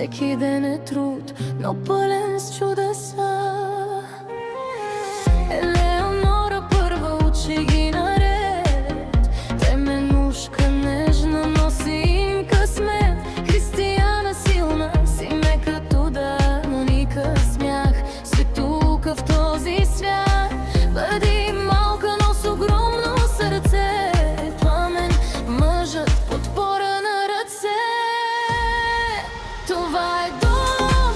Всеки ден е труд, но пълен с чудеса. Елеонора първа учи ги наред, Теменушка нежна носи им късмет, Християна силна си ме като да, но ника смях, светулка в този свят. Бъди малка, но с огромно сърце, Пламен, мъжът, подпора на ръце. Това е дом,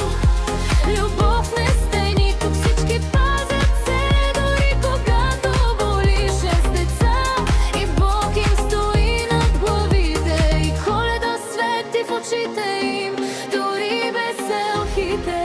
любов не стени, тук всички пазят се, дори когато боли. 6 деца и Бог им стои над главите, и Коледа свети в очите им, дори без елхите.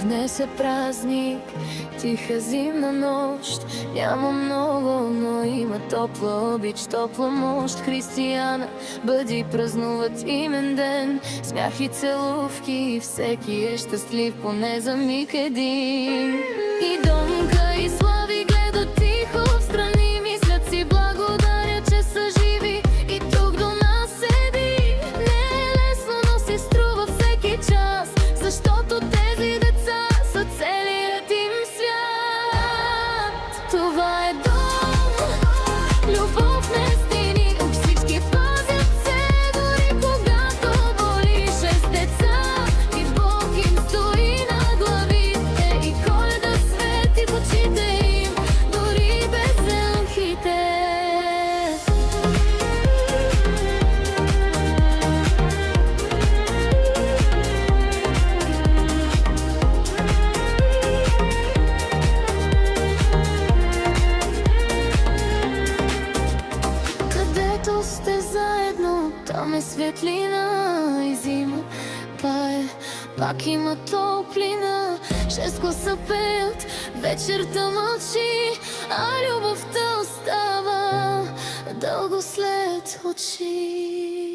Днес е празник, тиха зимна нощ. Няма много, но има топла обич, топла мощ. Християна, бъди, празнуват имен ден, смях и целувки, всеки е щастлив поне за миг един. И Донка и Слави гледат тихо встрани, мислят си благодаря, че са живи и тук до нас седи. Не е лесно, но си струва всеки час, защото тези деца са целият им свят. Това е дом, любов не стени, тук всички пазят се, дори когато боли. 6 деца и Бог им стои на главите, и Коледа свети в очите им, дори без елхите. Където сте заедно, там е светлина и зима пае, пак има топлина. 6 гласа пеят, вечерта мълчи, а любовта остава дълго след очи.